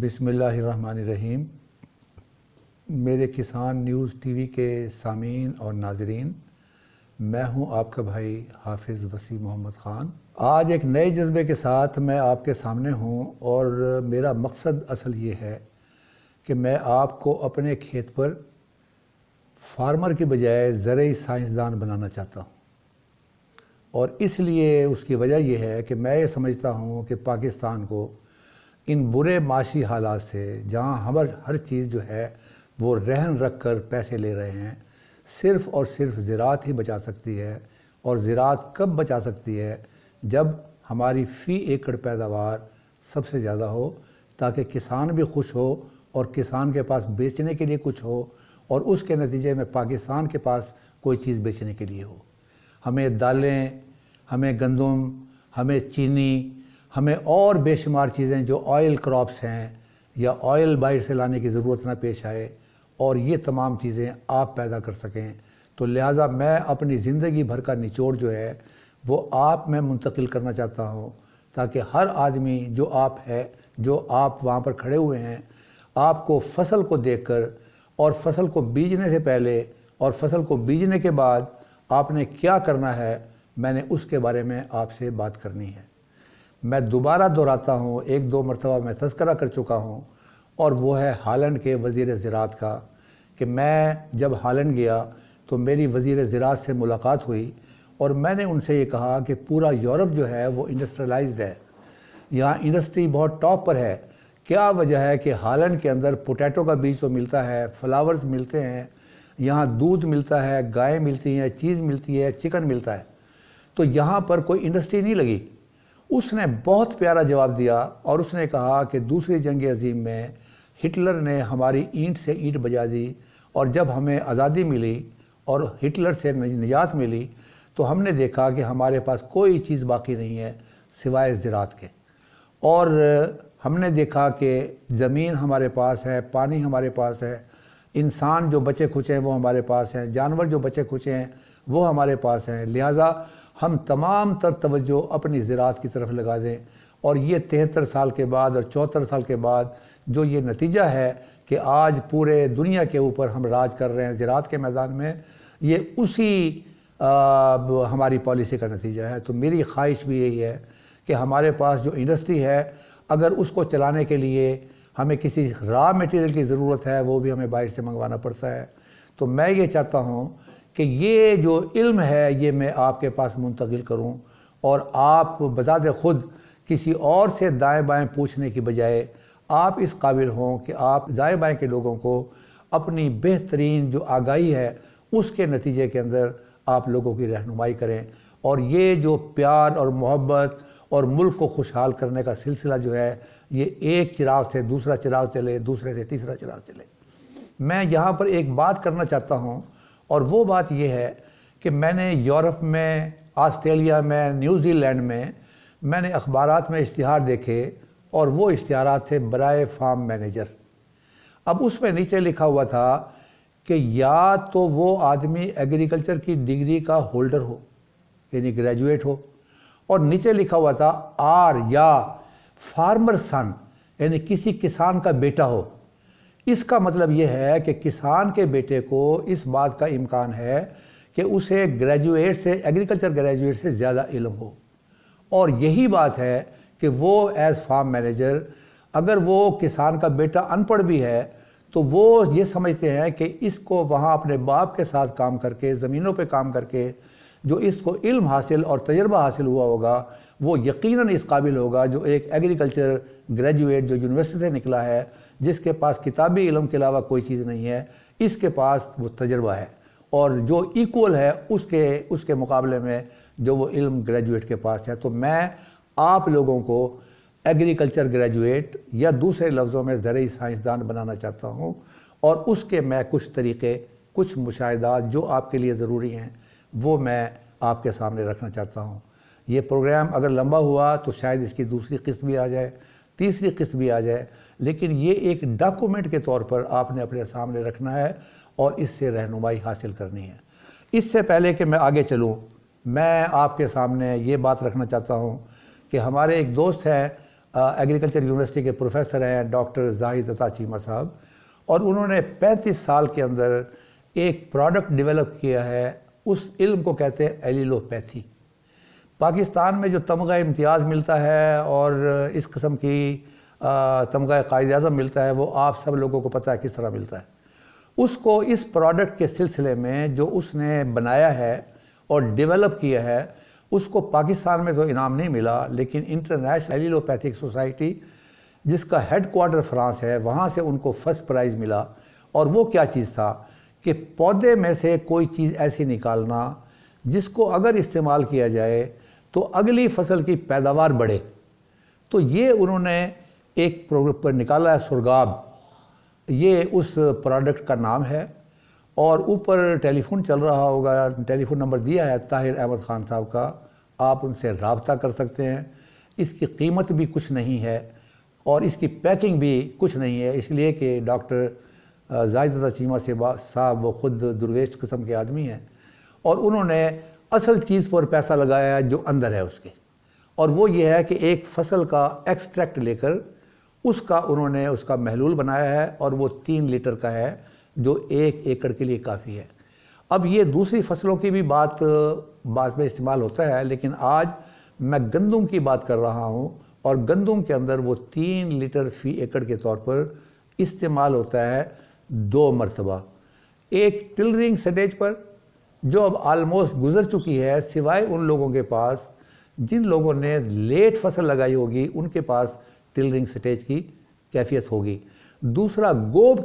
बिस्मिल्लाहिर्रहमानिर्रहीम। मेरे किसान न्यूज़ टीवी के सामीन और नाजरीन, मैं हूं आपका भाई हाफिज़ वसी मोहम्मद ख़ान। आज एक नए जज्बे के साथ मैं आपके सामने हूं और मेरा मकसद असल ये है कि मैं आपको अपने खेत पर फार्मर की बजाय ज़रूरी साइंसदान बनाना चाहता हूं। और इसलिए उसकी वजह यह है कि मैं ये समझता हूं कि पाकिस्तान को इन बुरे माशी हालात से, जहां हर चीज़ जो है वो रहन रख कर पैसे ले रहे हैं, सिर्फ़ और सिर्फ ज़राअत ही बचा सकती है। और ज़राअत कब बचा सकती है? जब हमारी फ़ी एकड़ पैदावार सबसे ज़्यादा हो, ताकि किसान भी खुश हो और किसान के पास बेचने के लिए कुछ हो और उसके नतीजे में पाकिस्तान के पास कोई चीज़ बेचने के लिए हो। हमें दालें, हमें गंदम, हमें चीनी, हमें और बेशुमार चीज़ें जो ऑयल क्रॉप्स हैं या ऑयल बाहर से लाने की ज़रूरत ना पेश आए, और ये तमाम चीज़ें आप पैदा कर सकें। तो लिहाजा मैं अपनी ज़िंदगी भर का निचोड़ जो है वो आप में मुंतकिल करना चाहता हूँ, ताकि हर आदमी जो आप वहाँ पर खड़े हुए हैं, आपको फ़सल को देखकर और फ़सल को बीजने से पहले और फ़सल को बीजने के बाद आपने क्या करना है, मैंने उसके बारे में आपसे बात करनी है। मैं दोबारा दोहराता हूँ, एक दो मरतबा मैं तज़किरा कर चुका हूँ, और वो है हालैंड के वज़ीर ज़राअत का। कि मैं जब हालैंड गया तो मेरी वज़ीर ज़राअत से मुलाकात हुई और मैंने उनसे ये कहा कि पूरा यूरोप जो है वो इंडस्ट्रियलाइज्ड है, यहाँ इंडस्ट्री बहुत टॉप पर है। क्या वजह है कि हालैंड के अंदर पोटैटो का बीज तो मिलता है, फ्लावर्स मिलते हैं, यहाँ दूध मिलता है, गाय मिलती हैं, चीज़ मिलती है, चिकन मिलता है, तो यहाँ पर कोई इंडस्ट्री नहीं लगी। उसने बहुत प्यारा जवाब दिया और उसने कहा कि दूसरी जंग अज़ीम में हिटलर ने हमारी ईंट से ईंट बजा दी, और जब हमें आज़ादी मिली और हिटलर से निजात मिली तो हमने देखा कि हमारे पास कोई चीज़ बाकी नहीं है सिवाय ज़राअत के। और हमने देखा कि ज़मीन हमारे पास है, पानी हमारे पास है, इंसान जो बचे खुचे हैं वो हमारे पास हैं, जानवर जो बचे खुचे हैं वो हमारे पास हैं। लिहाजा हम तमाम तर तवज्जो अपनी ज़राअत की तरफ लगा दें। और ये 73 साल के बाद और 74 साल के बाद जो ये नतीजा है कि आज पूरे दुनिया के ऊपर हम राज कर रहे हैं ज़राअत के मैदान में, ये उसी हमारी पॉलिसी का नतीजा है। तो मेरी ख्वाहिश भी यही है कि हमारे पास जो इंडस्ट्री है, अगर उसको चलाने के लिए हमें किसी रॉ मटेरियल की ज़रूरत है, वो भी हमें बाहर से मंगवाना पड़ता है। तो मैं ये चाहता हूँ कि ये जो इल्म है ये मैं आपके पास मुंतकिल करूँ, और आप बज़ात ख़ुद किसी और से दाएं बाएं पूछने की बजाय आप इस काबिल हों कि आप दाएं बाएं के लोगों को अपनी बेहतरीन जो आगाही है उसके नतीजे के अंदर आप लोगों की रहनुमाई करें। और ये जो प्यार और मोहब्बत और मुल्क को खुशहाल करने का सिलसिला जो है, ये एक चिराग से दूसरा चिराग चले, दूसरे से तीसरा चिराग चले। मैं यहाँ पर एक बात करना चाहता हूँ, और वो बात ये है कि मैंने यूरोप में, ऑस्ट्रेलिया में, न्यूजीलैंड में मैंने अखबारात में इश्तिहार देखे, और वो इश्तिहारात थे बराए फार्म मैनेजर। अब उसमें नीचे लिखा हुआ था कि या तो वो आदमी एग्रीकल्चर की डिग्री का होल्डर हो, यानी ग्रेजुएट हो, और नीचे लिखा हुआ था आर या फार्मर सन, यानी किसी किसान का बेटा हो। इसका मतलब ये है कि किसान के बेटे को इस बात का इम्कान है कि उसे ग्रेजुएट से, एग्रीकल्चर ग्रेजुएट से ज़्यादा इल्म हो। और यही बात है कि वो एज़ फार्म मैनेजर, अगर वो किसान का बेटा अनपढ़ भी है तो वो ये समझते हैं कि इसको वहाँ अपने बाप के साथ काम करके, ज़मीनों पे काम करके जो इसको इल्म हासिल और तजर्बा हासिल हुआ होगा, वो यकीनन इस काबिल होगा जो एक एग्रीकल्चर ग्रेजुएट जो यूनिवर्सिटी से निकला है, जिसके पास किताबी इल्म के अलावा कोई चीज़ नहीं है, इसके पास वो तजर्बा है, और जो इक्वल है उसके मुकाबले में जो वो इल्म ग्रेजुएट के पास है। तो मैं आप लोगों को एग्रीकल्चर ग्रेजुएट या दूसरे लफ्ज़ों में ज़रूरी साइंसदान बनाना चाहता हूँ, और उसके मैं कुछ तरीक़े, कुछ मुशाहिदात जो आपके लिए ज़रूरी हैं वो मैं आपके सामने रखना चाहता हूँ। ये प्रोग्राम अगर लंबा हुआ तो शायद इसकी दूसरी किस्त भी आ जाए, तीसरी किस्त भी आ जाए, लेकिन ये एक डॉक्यूमेंट के तौर पर आपने अपने सामने रखना है और इससे रहनुमाई हासिल करनी है। इससे पहले कि मैं आगे चलूँ, मैं आपके सामने ये बात रखना चाहता हूँ कि हमारे एक दोस्त हैं एग्रीकल्चर यूनिवर्सिटी के प्रोफेसर हैं डॉक्टर जाहिद अता चीमा साहब, और उन्होंने 35 साल के अंदर एक प्रोडक्ट डेवलप किया है। उस इल्म को कहते हैं एलिलोपैथी। पाकिस्तान में जो तमगा इम्तियाज़ मिलता है और इस किस्म की तमगा कायद-ए-आज़म मिलता है, वो आप सब लोगों को पता है किस तरह मिलता है। उसको इस प्रोडक्ट के सिलसिले में जो उसने बनाया है और डेवलप किया है, उसको पाकिस्तान में तो इनाम नहीं मिला, लेकिन इंटरनेशनल एलिलोपैथिक सोसाइटी जिसका हेडक्वार्टर फ्रांस है, वहाँ से उनको फर्स्ट प्राइज़ मिला। और वो क्या चीज़ था कि पौधे में से कोई चीज़ ऐसी निकालना जिसको अगर इस्तेमाल किया जाए तो अगली फसल की पैदावार बढ़े। तो ये उन्होंने एक प्रोग्राम पर निकाला है, सुरगाब, ये उस प्रोडक्ट का नाम है। और ऊपर टेलीफोन चल रहा होगा, टेलीफोन नंबर दिया है ताहिर अहमद ख़ान साहब का, आप उनसे रब्ता कर सकते हैं। इसकी कीमत भी कुछ नहीं है और इसकी पैकिंग भी कुछ नहीं है, इसलिए कि डॉक्टर जाहिद अता चीमा साहब वो ख़ुद दुर्वेश किस्म के आदमी हैं और उन्होंने असल चीज़ पर पैसा लगाया है जो अंदर है उसके। और वो ये है कि एक फसल का एक्सट्रैक्ट लेकर उसका उन्होंने उसका महलूल बनाया है और वो 3 लीटर का है, जो 1 एकड़ के लिए काफ़ी है। अब ये दूसरी फसलों की भी बात में इस्तेमाल होता है, लेकिन आज मैं गंदम की बात कर रहा हूँ और गंदम के अंदर वो 3 लीटर फ़ी एकड़ के तौर पर इस्तेमाल होता है 2 मरतबा। एक टिलरिंग स्टेज पर जो अब आलमोस्ट गुजर चुकी है, सिवाय उन लोगों के पास जिन लोगों ने लेट फसल लगाई होगी, उनके पास टिलरिंग स्टेज की कैफियत होगी। दूसरा, गोब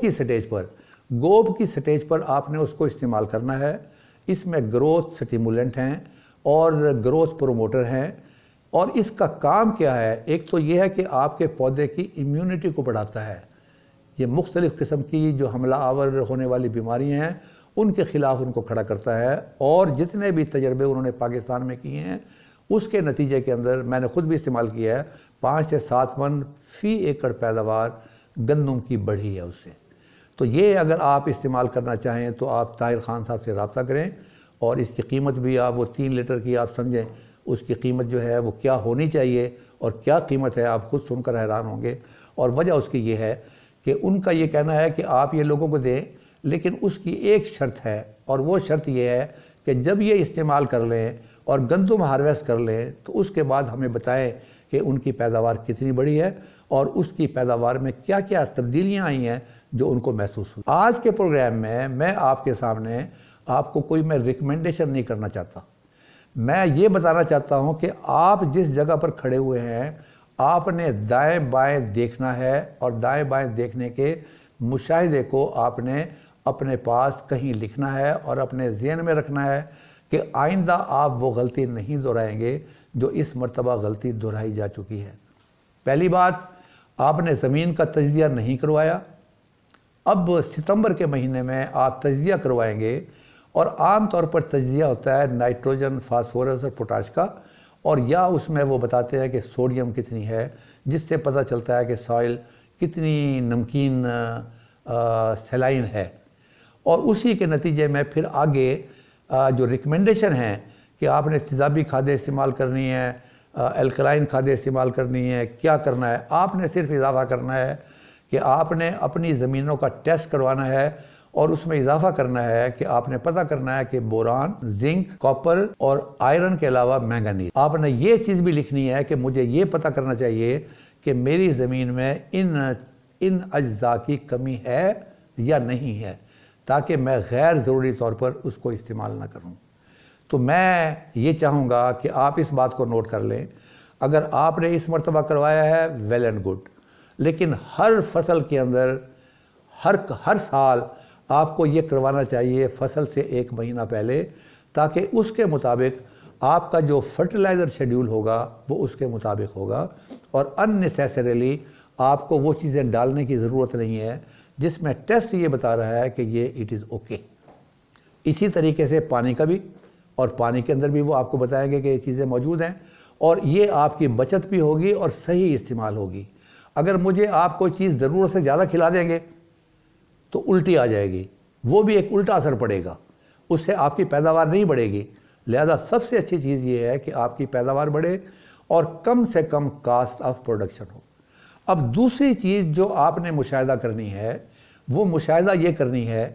की स्टेज पर आपने उसको इस्तेमाल करना है। इसमें ग्रोथ स्टिमुलेंट हैं और ग्रोथ प्रोमोटर हैं। और इसका काम क्या है? एक तो ये है कि आपके पौधे की इम्यूनिटी को बढ़ाता है। ये मुख्तलिफ़ किस्म की जो हमला आवर होने वाली बीमारियां हैं, उनके ख़िलाफ़ उनको खड़ा करता है। और जितने भी तजर्बे उन्होंने पाकिस्तान में किए हैं, उसके नतीजे के अंदर मैंने ख़ुद भी इस्तेमाल किया है, 5 से 7 मन फ़ी एकड़ पैदावार गंदम की बढ़ी है उससे। तो ये अगर आप इस्तेमाल करना चाहें तो आप ताहिर ख़ान साहब से रब्ता करें। और इसकी कीमत भी आप वो 3 लीटर की आप समझें, उसकी कीमत जो है वो क्या होनी चाहिए और क्या कीमत है, आप ख़ुद सुनकर हैरान होंगे। और वजह उसकी ये है कि उनका ये कहना है कि आप ये लोगों को दें, लेकिन उसकी एक शर्त है, और वो शर्त ये है कि जब ये इस्तेमाल कर लें और गंदम हार्वेस्ट कर लें तो उसके बाद हमें बताएं कि उनकी पैदावार कितनी बड़ी है और उसकी पैदावार में क्या क्या तब्दीलियां आई हैं जो उनको महसूस हुई। आज के प्रोग्राम में मैं आपके सामने आपको कोई मैं रिकमेंडेशन नहीं करना चाहता। मैं ये बताना चाहता हूँ कि आप जिस जगह पर खड़े हुए हैं, आपने दाएं बाएं देखना है और दाएं बाएं देखने के मुशाहिदे को आपने अपने पास कहीं लिखना है और अपने ज़हन में रखना है कि आइंदा आप वो गलती नहीं दोहराएंगे जो इस मर्तबा गलती दोहराई जा चुकी है। पहली बात, आपने ज़मीन का तज्ज़िया नहीं करवाया। अब सितंबर के महीने में आप तज्ज़िया करवाएंगे और आम तौर पर तज्ज़िया होता है नाइट्रोजन, फास्फोरस और पोटाश का, और या उसमें वो बताते हैं कि सोडियम कितनी है, जिससे पता चलता है कि सॉइल कितनी नमकीन सलाइन है। और उसी के नतीजे में फिर आगे जो रिकमेंडेशन है कि आपने तेज़ाबी खादें इस्तेमाल करनी है, एल्कलाइन खादें इस्तेमाल करनी है, क्या करना है, आपने सिर्फ इजाफ़ा करना है कि आपने अपनी ज़मीनों का टेस्ट करवाना है और उसमें इजाफ़ा करना है कि आपने पता करना है कि बोरान, जिंक, कॉपर और आयरन के अलावा मैंगनीज। आपने ये चीज़ भी लिखनी है कि मुझे ये पता करना चाहिए कि मेरी ज़मीन में इन अज्जा की कमी है या नहीं है, ताकि मैं गैर ज़रूरी तौर पर उसको इस्तेमाल ना करूं। तो मैं ये चाहूँगा कि आप इस बात को नोट कर लें। अगर आपने इस मरतबा करवाया है, वेल एंड गुड, लेकिन हर फसल के अंदर हर साल आपको ये करवाना चाहिए फसल से 1 महीना पहले, ताकि उसके मुताबिक आपका जो फर्टिलाइज़र शेड्यूल होगा वो उसके मुताबिक होगा और अननेसेसरीली आपको वो चीज़ें डालने की ज़रूरत नहीं है जिसमें टेस्ट ये बता रहा है कि ये इट इज़ ओके। इसी तरीके से पानी का भी, और पानी के अंदर भी वो आपको बताएंगे कि ये चीज़ें मौजूद हैं और ये आपकी बचत भी होगी और सही इस्तेमाल होगी। अगर मुझे आप कोई चीज़ ज़रूरत से ज़्यादा खिला देंगे तो उल्टी आ जाएगी, वो भी एक उल्टा असर पड़ेगा, उससे आपकी पैदावार नहीं बढ़ेगी। लिहाजा सबसे अच्छी चीज़ ये है कि आपकी पैदावार बढ़े और कम से कम कास्ट ऑफ प्रोडक्शन हो। अब दूसरी चीज़ जो आपने मुशाहिदा करनी है, वो मुशाहिदा ये करनी है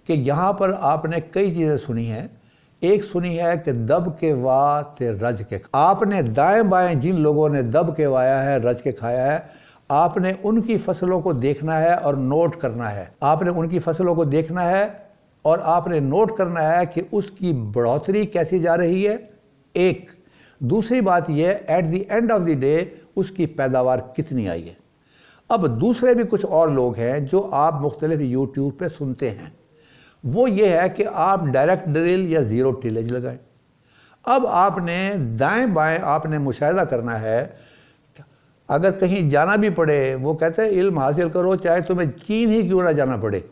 कि यहाँ पर आपने कई चीज़ें सुनी हैं। एक सुनी है कि दब के वाह ते रज के, आपने दाएं बाएं जिन लोगों ने दब के वाया है, रज के खाया है, आपने उनकी फसलों को देखना है और नोट करना है। आपने उनकी फसलों को देखना है और आपने नोट करना है कि उसकी बढ़ोतरी कैसी जा रही है। एक दूसरी बात यह, at the end of the day उसकी पैदावार कितनी आई है। अब दूसरे भी कुछ और लोग हैं जो आप मुख्तलिफ यूट्यूब पे सुनते हैं, वो ये है कि आप डायरेक्ट ड्रिल या ज़ीरो टिलेज लगाएं। अब आपने दाएं बाएं आपने मुशाहिदा करना है। अगर कहीं जाना भी पड़े, वो कहते हैं इल्म हासिल करो चाहे तुम्हें चीन ही क्यों ना जाना पड़े।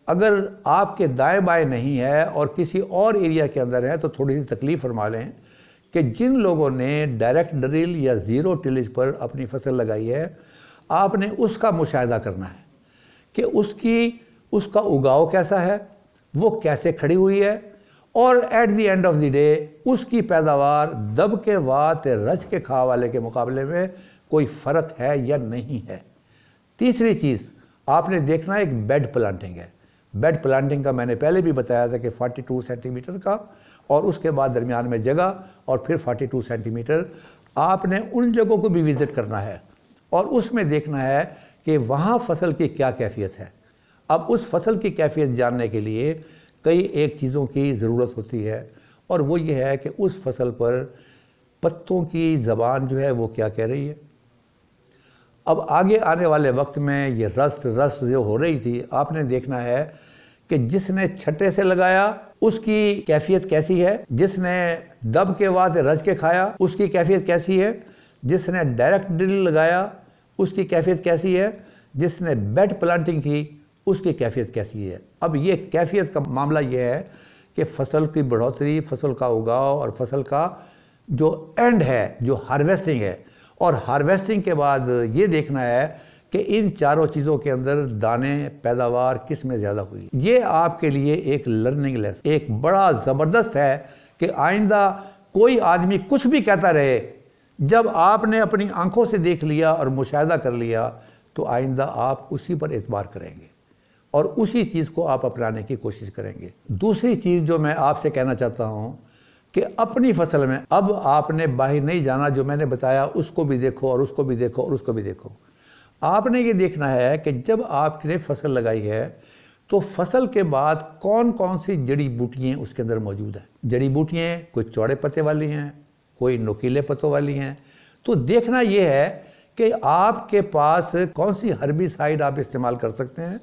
अगर आपके दाएं बाएं नहीं है और किसी और एरिया के अंदर है तो थोड़ी सी तकलीफ़ फरमा लें कि जिन लोगों ने डायरेक्ट ड्रिल या ज़ीरो टिलेज पर अपनी फसल लगाई है, आपने उसका मुशाहिदा करना है कि उसका उगाव कैसा है, वो कैसे खड़ी हुई है, और at the end of the day उसकी पैदावार दब के वात रच के खा वाले के मुकाबले में कोई फ़र्क है या नहीं है। तीसरी चीज़ आपने देखना एक बेड प्लांटिंग है। बेड प्लांटिंग का मैंने पहले भी बताया था कि 42 सेंटीमीटर का, और उसके बाद दरमियान में जगह, और फिर 42 सेंटीमीटर। आपने उन जगहों को भी विज़िट करना है और उसमें देखना है कि वहाँ फसल की क्या कैफियत है। अब उस फसल की कैफियत जानने के लिए कई एक चीज़ों की ज़रूरत होती है, और वो ये है कि उस फसल पर पत्तों की ज़बान जो है वो क्या कह रही है। अब आगे आने वाले वक्त में ये रस्ट जो हो रही थी, आपने देखना है कि जिसने छट्टे से लगाया उसकी कैफियत कैसी है, जिसने दब के बाद रज के खाया उसकी कैफियत कैसी है, जिसने डायरेक्ट ड्रिल लगाया उसकी कैफियत कैसी है, जिसने बेड प्लांटिंग की उसकी कैफियत कैसी है। अब ये कैफियत का मामला ये है कि फसल की बढ़ोतरी, फसल का उगाव और फसल का जो एंड है, जो हार्वेस्टिंग है, और हार्वेस्टिंग के बाद ये देखना है कि इन चारों चीज़ों के अंदर दाने पैदावार किस में ज़्यादा हुई। ये आपके लिए एक लर्निंग लेसन, एक बड़ा ज़बरदस्त है कि आइंदा कोई आदमी कुछ भी कहता रहे, जब आपने अपनी आंखों से देख लिया और मुशाहिदा कर लिया तो आइंदा आप उसी पर एतबार करेंगे और उसी चीज़ को आप अपनाने की कोशिश करेंगे। दूसरी चीज़ जो मैं आपसे कहना चाहता हूँ कि अपनी फसल में अब आपने बाहर नहीं जाना, जो मैंने बताया उसको भी देखो और उसको भी देखो और उसको भी देखो। आपने ये देखना है कि जब आपने फसल लगाई है तो फसल के बाद कौन कौन सी जड़ी बूटियाँ उसके अंदर मौजूद हैं। जड़ी बूटियाँ कोई चौड़े पत्ते वाली हैं, कोई नुकीले पत्तों वाली हैं। तो देखना ये है कि आपके पास कौन सी हर्बिसाइड आप इस्तेमाल कर सकते हैं,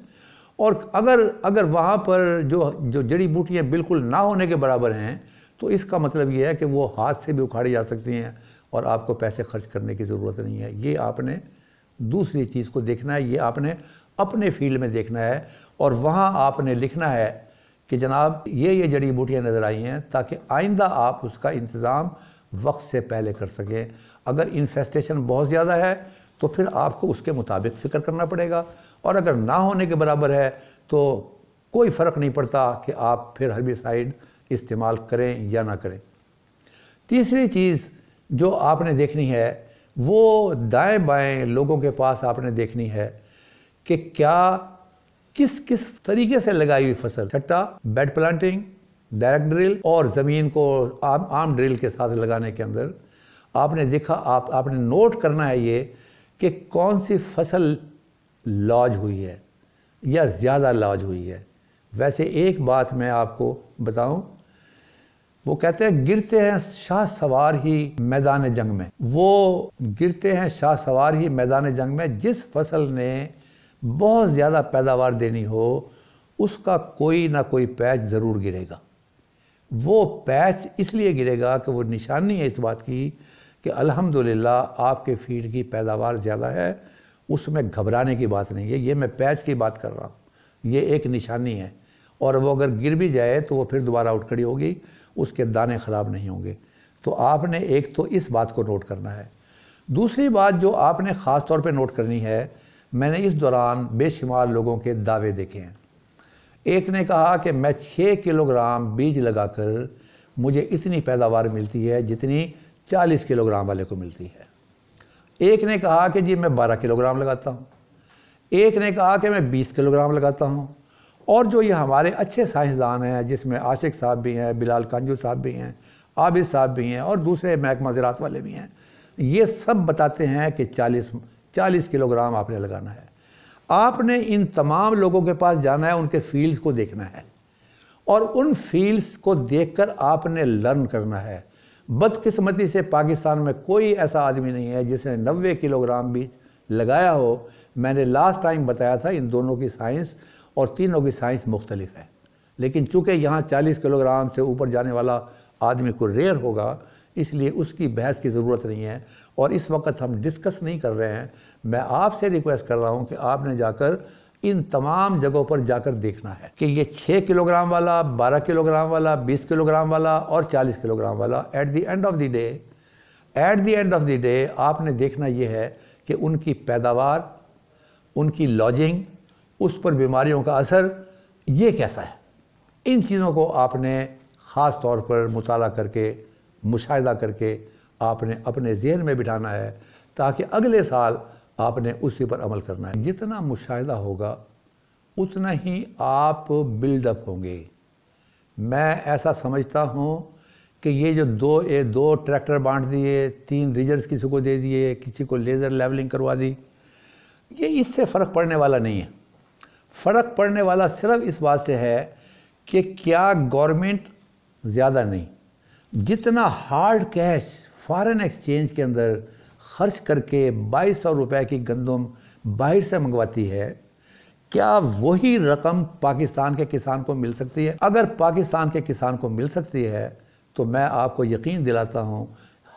और अगर वहाँ पर जो जड़ी बूटियाँ बिल्कुल ना होने के बराबर हैं तो इसका मतलब ये है कि वो हाथ से भी उखाड़ी जा सकती हैं और आपको पैसे खर्च करने की ज़रूरत नहीं है। ये आपने दूसरी चीज़ को देखना है, ये आपने अपने फील्ड में देखना है, और वहाँ आपने लिखना है कि जनाब ये जड़ी बूटियाँ नज़र आई हैं, ताकि आइंदा आप उसका इंतज़ाम वक्त से पहले कर सकें। अगर इन्फेस्टेशन बहुत ज़्यादा है तो फिर आपको उसके मुताबिक फ़िक्र करना पड़ेगा, और अगर ना होने के बराबर है तो कोई फ़र्क नहीं पड़ता कि आप फिर हर्बिसाइड इस्तेमाल करें या ना करें। तीसरी चीज़ जो आपने देखनी है वो दाएं बाएं लोगों के पास आपने देखनी है कि किस तरीके से लगाई हुई फसल, छट्टा, बेड प्लांटिंग, डायरेक्ट ड्रिल और ज़मीन को आम ड्रिल के साथ लगाने के अंदर आपने देखा, आपने नोट करना है ये कि कौन सी फसल लॉज हुई है या ज़्यादा लॉज हुई है। वैसे एक बात मैं आपको बताऊं, वो कहते हैं गिरते हैं शाह सवार ही मैदान जंग में। वो गिरते हैं शाह सवार ही मैदान जंग में। जिस फसल ने बहुत ज़्यादा पैदावार देनी हो उसका कोई ना कोई पैच ज़रूर गिरेगा। वो पैच इसलिए गिरेगा कि वो निशानी है इस बात की कि अल्हम्दुलिल्लाह आपके फील्ड की पैदावार ज़्यादा है, उसमें घबराने की बात नहीं है। ये मैं पैच की बात कर रहा हूँ, ये एक निशानी है, और वो अगर गिर भी जाए तो वो फिर दोबारा उठ खड़ी होगी, उसके दाने ख़राब नहीं होंगे। तो आपने एक तो इस बात को नोट करना है। दूसरी बात जो आपने ख़ास तौर पे नोट करनी है, मैंने इस दौरान बेशुमार लोगों के दावे देखे हैं। एक ने कहा कि मैं 6 किलोग्राम बीज लगाकर मुझे इतनी पैदावार मिलती है जितनी 40 किलोग्राम वाले को मिलती है। एक ने कहा कि जी मैं 12 किलोग्राम लगाता हूँ, एक ने कहा कि मैं 20 किलोग्राम लगाता हूँ। और जो ये हमारे अच्छे साइंसदान हैं, जिसमें आशिक साहब भी हैं, बिलाल कांजू साहब भी हैं, आबिद साहब भी हैं और दूसरे महकमा ज़राअत वाले भी हैं, ये सब बताते हैं कि 40 किलोग्राम आपने लगाना है। आपने इन तमाम लोगों के पास जाना है, उनके फील्ड्स को देखना है और उन फील्ड्स को देखकर आपने लर्न करना है। बदकिस्मती से पाकिस्तान में कोई ऐसा आदमी नहीं है जिसने 90 किलोग्राम भी लगाया हो। मैंने लास्ट टाइम बताया था इन दोनों की साइंस और तीनों की साइंस मुख्तलिफ है, लेकिन चूँकि यहाँ 40 किलोग्राम से ऊपर जाने वाला आदमी को रेयर होगा, इसलिए उसकी बहस की ज़रूरत नहीं है और इस वक्त हम डिस्कस नहीं कर रहे हैं। मैं आपसे रिक्वेस्ट कर रहा हूँ कि आपने जाकर इन तमाम जगहों पर जाकर देखना है कि ये 6 किलोग्राम वाला, 12 किलोग्राम वाला, 20 किलोग्राम वाला और 40 किलोग्राम वाला at the end of the day आपने देखना ये है कि उनकी पैदावार, उनकी लॉजिंग, उस पर बीमारियों का असर ये कैसा है। इन चीज़ों को आपने ख़ास तौर पर मुताला करके, मुशाहिदा करके आपने अपने ज़हन में बिठाना है, ताकि अगले साल आपने उसी पर अमल करना है। जितना मुशाहिदा होगा उतना ही आप बिल्डअप होंगे। मैं ऐसा समझता हूँ कि ये जो दो ट्रैक्टर बांट दिए, 3 रीजर्स किसी को दे दिए, किसी को लेज़र लेवलिंग करवा दी, ये इससे फ़र्क पड़ने वाला नहीं है। फ़र्क पड़ने वाला सिर्फ इस बात से है कि क्या गवर्नमेंट ज़्यादा नहीं, जितना हार्ड कैश फॉरेन एक्सचेंज के अंदर खर्च करके 2200 रुपए की गंदम बाहर से मंगवाती है, क्या वही रकम पाकिस्तान के किसान को मिल सकती है? अगर पाकिस्तान के किसान को मिल सकती है तो मैं आपको यकीन दिलाता हूँ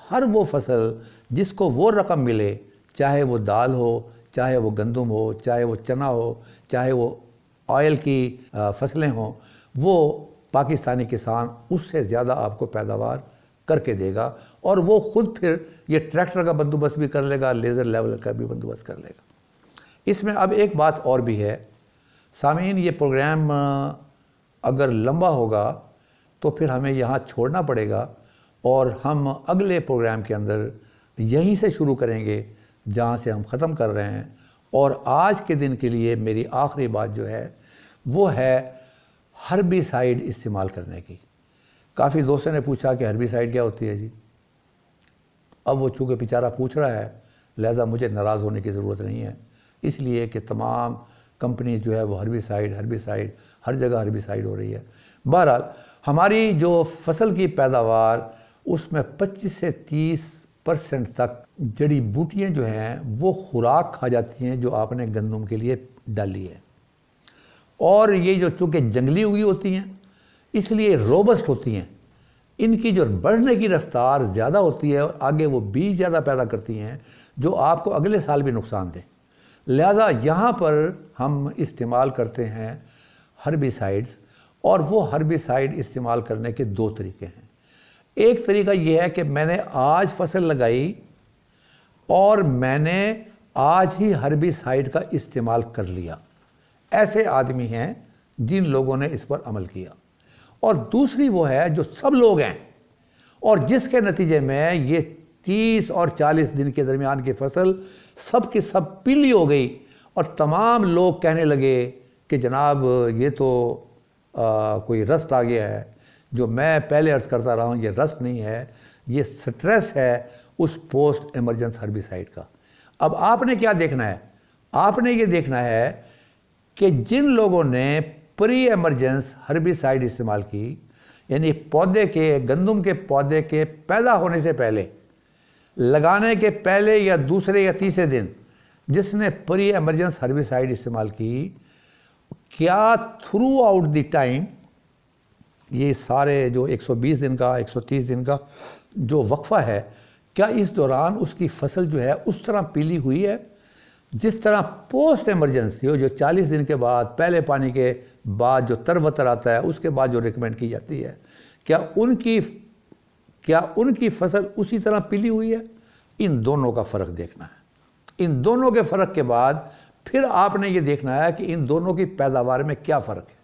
हर वो फसल जिसको वो रकम मिले, चाहे वो दाल हो, चाहे वो गंदम हो, चाहे वो चना हो, चाहे वो ऑयल की फसलें हों, वो पाकिस्तानी किसान उससे ज़्यादा आपको पैदावार करके देगा और वो खुद फिर ये ट्रैक्टर का बंदोबस्त भी कर लेगा, लेज़र लेवल का भी बंदोबस्त कर लेगा। इसमें अब एक बात और भी है सामीन, ये प्रोग्राम अगर लंबा होगा तो फिर हमें यहाँ छोड़ना पड़ेगा और हम अगले प्रोग्राम के अंदर यहीं से शुरू करेंगे जहाँ से हम ख़त्म कर रहे हैं। और आज के दिन के लिए मेरी आखिरी बात जो है वो है हर्बिसाइड इस्तेमाल करने की। काफ़ी दोस्तों ने पूछा कि हर्बिसाइड क्या होती है जी। अब वो चूँकि बेचारा पूछ रहा है, लिहाजा मुझे नाराज़ होने की ज़रूरत नहीं है, इसलिए कि तमाम कंपनीज जो है वो हर्बिसाइड हर जगह हर्बिसाइड हो रही है। बहरहाल हमारी जो फसल की पैदावार उसमें 25 से 30% तक जड़ी बूटियाँ जो हैं वो खुराक खा जाती हैं जो आपने गंदम के लिए डाली है। और ये जो चूँकि जंगली उगी होती हैं इसलिए रोबस्ट होती हैं, इनकी जो बढ़ने की रफ्तार ज़्यादा होती है और आगे वो बीज ज़्यादा पैदा करती हैं जो आपको अगले साल भी नुकसान दे। लिहाजा यहाँ पर हम इस्तेमाल करते हैं हर्बिसाइड्स, और वो हर्बिसाइड इस्तेमाल करने के 2 तरीके हैं। एक तरीका ये है कि मैंने आज फसल लगाई और मैंने आज ही हर्बिसाइड का इस्तेमाल कर लिया, ऐसे आदमी हैं जिन लोगों ने इस पर अमल किया। और दूसरी वो है जो सब लोग हैं और जिसके नतीजे में ये 30 और 40 दिन के दरमियान की फसल सब की सब पीली हो गई और तमाम लोग कहने लगे कि जनाब ये तो कोई रस्ट आ गया है। जो मैं पहले अर्ज़ करता रहा हूँ, ये रस्ट नहीं है, ये स्ट्रेस है उस पोस्ट इमरजेंस हर्बिसाइड का। अब आपने क्या देखना है? आपने ये देखना है कि जिन लोगों ने प्री एमरजेंस हर्बिसाइड इस्तेमाल की, यानी पौधे के, गंदम के पौधे के पैदा होने से पहले, लगाने के पहले या दूसरे या तीसरे दिन जिसने प्री एमरजेंस हर्बिसाइड इस्तेमाल की, क्या थ्रू आउट द टाइम, ये सारे जो 120 दिन का 130 दिन का जो वक्फा है, क्या इस दौरान उसकी फसल जो है उस तरह पीली हुई है जिस तरह पोस्ट एमरजेंसी हो, जो 40 दिन के बाद, पहले पानी के बाद जो तरवतर आता है, उसके बाद जो रिकमेंड की जाती है, क्या उनकी फसल उसी तरह पीली हुई है? इन दोनों का फ़र्क देखना है। इन दोनों के फ़र्क के बाद फिर आपने ये देखना है कि इन दोनों की पैदावार में क्या फ़र्क है।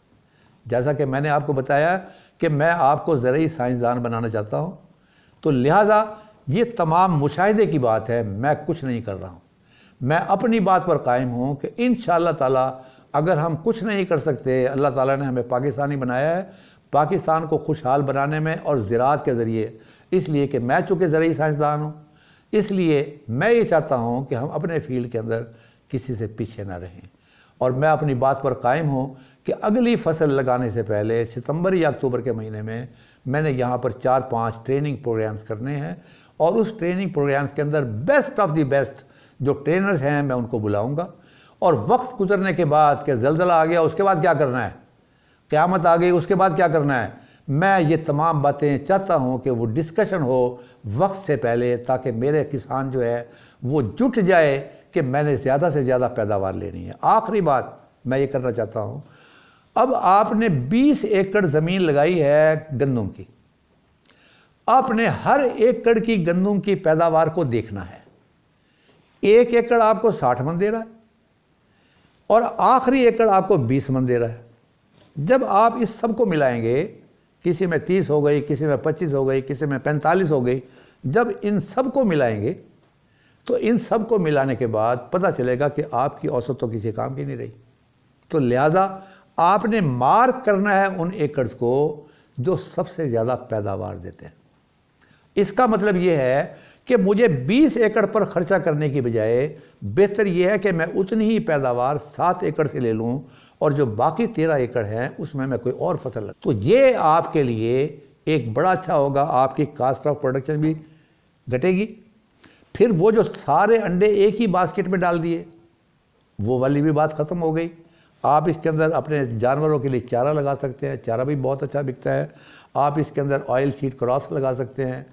जैसा कि मैंने आपको बताया कि मैं आपको ज़रूरी साइंसदान बनाना चाहता हूँ, तो लिहाजा ये तमाम मुशाहिदे की बात है, मैं कुछ नहीं कर रहा हूँ। मैं अपनी बात पर कायम हूँ कि इंशाअल्लाह ताला अगर हम कुछ नहीं कर सकते, अल्लाह ताला ने हमें पाकिस्तानी बनाया है पाकिस्तान को खुशहाल बनाने में और ज़राअत के ज़रिए, इसलिए कि मैं चूँकि ज़रूरी साइंसदान हूँ, इसलिए मैं ये चाहता हूँ कि हम अपने फील्ड के अंदर किसी से पीछे ना रहें। और मैं अपनी बात पर कायम हूँ कि अगली फसल लगाने से पहले सितंबर या अक्टूबर के महीने में मैंने यहाँ पर 4-5 ट्रेनिंग प्रोग्राम्स करने हैं और उस ट्रेनिंग प्रोग्राम्स के अंदर बेस्ट ऑफ द बेस्ट जो ट्रेनर्स हैं मैं उनको बुलाऊंगा। और वक्त गुजरने के बाद कि ज़लज़ला आ गया उसके बाद क्या करना है, क़यामत आ गई उसके बाद क्या करना है, मैं ये तमाम बातें चाहता हूँ कि वो डिस्कशन हो वक्त से पहले, ताकि मेरे किसान जो है वो जुट जाए कि मैंने ज़्यादा से ज़्यादा पैदावार लेनी है। आखिरी बात मैं ये करना चाहता हूँ, अब आपने 20 एकड़ ज़मीन लगाई है गंदम की, आपने हर एकड़ की गंदम की पैदावार को देखना है। 1 एकड़ आपको 60 मन दे रहा है और आखिरी एकड़ आपको 20 मन दे रहा है। जब आप इस सब को मिलाएंगे, किसी में 30 हो गई, किसी में 25 हो गई, किसी में 45 हो गई, जब इन सब को मिलाएंगे तो इन सब को मिलाने के बाद पता चलेगा कि आपकी औसत तो किसी काम की नहीं रही। तो लिहाजा आपने मार्क करना है उन एकड़्स को जो सबसे ज़्यादा पैदावार देते हैं। इसका मतलब ये है कि मुझे 20 एकड़ पर खर्चा करने की बजाय बेहतर यह है कि मैं उतनी ही पैदावार 7 एकड़ से ले लूं और जो बाकी 13 एकड़ हैं उसमें मैं कोई और फसल लगा। तो ये आपके लिए एक बड़ा अच्छा होगा, आपकी कास्ट ऑफ प्रोडक्शन भी घटेगी। फिर वो जो सारे अंडे एक ही बास्केट में डाल दिए वो वाली भी बात ख़त्म हो गई। आप इसके अंदर अपने जानवरों के लिए चारा लगा सकते हैं, चारा भी बहुत अच्छा बिकता है। आप इसके अंदर ऑयल सीड क्रॉप्स लगा सकते हैं,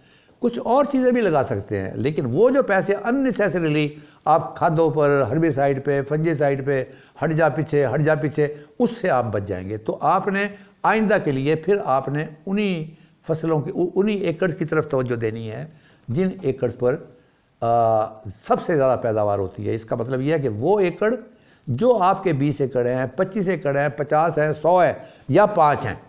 कुछ और चीज़ें भी लगा सकते हैं। लेकिन वो जो पैसे अननेसेसरीली आप खादों पर, हर्बिसाइड पे, फंजीसाइड पे हट जा पीछे, उससे आप बच जाएंगे। तो आपने आइंदा के लिए फिर आपने उन्हीं फसलों की, उन्हीं एकड़ की तरफ तवज्जो देनी है जिन एकड़ पर सबसे ज़्यादा पैदावार होती है। इसका मतलब यह है कि वो एकड़ जो आपके 20 एकड़ हैं, 25 एकड़ हैं, 50 हैं, 100 है या 5 हैं,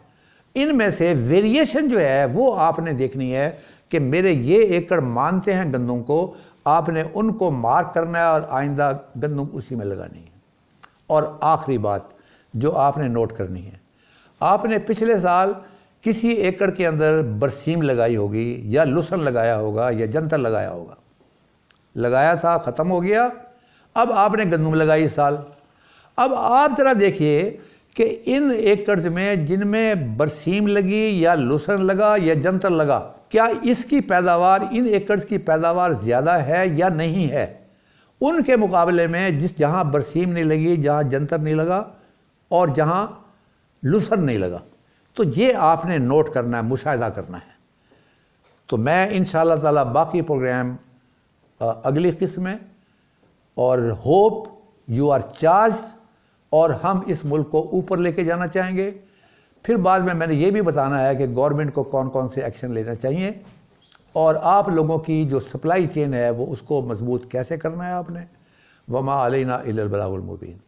इनमें से वेरिएशन जो है वो आपने देखनी है कि मेरे ये एकड़ मानते हैं गंदम को, आपने उनको मार्क करना है और आइंदा गंदम उसी में लगानी है। और आखिरी बात जो आपने नोट करनी है, आपने पिछले साल किसी एकड़ के अंदर बरसीम लगाई होगी या लुसन लगाया होगा या जंतर लगाया होगा, लगाया था, ख़त्म हो गया। अब आपने गंदम लगाई इस साल। अब आप ज़रा देखिए कि इन एकड़ में जिनमें बरसीम लगी या लुसन लगा या जंतर लगा, क्या इसकी पैदावार, इन एकड़ की पैदावार ज़्यादा है या नहीं है उनके मुकाबले में जहाँ बरसीम नहीं लगी, जहाँ जंतर नहीं लगा और जहाँ लुसन नहीं लगा। तो ये आपने नोट करना है, मुशाहिदा करना है। तो मैं इंशाअल्लाह ताला बाकी प्रोग्राम अगली किस्त में, और होप यू आर चार्ज, और हम इस मुल्क को ऊपर लेके जाना चाहेंगे। फिर बाद में मैंने ये भी बताना है कि गवर्नमेंट को कौन कौन से एक्शन लेना चाहिए और आप लोगों की जो सप्लाई चेन है वो उसको मजबूत कैसे करना है आपने। वमा अलैना इल्लल बलागुल मुबीन।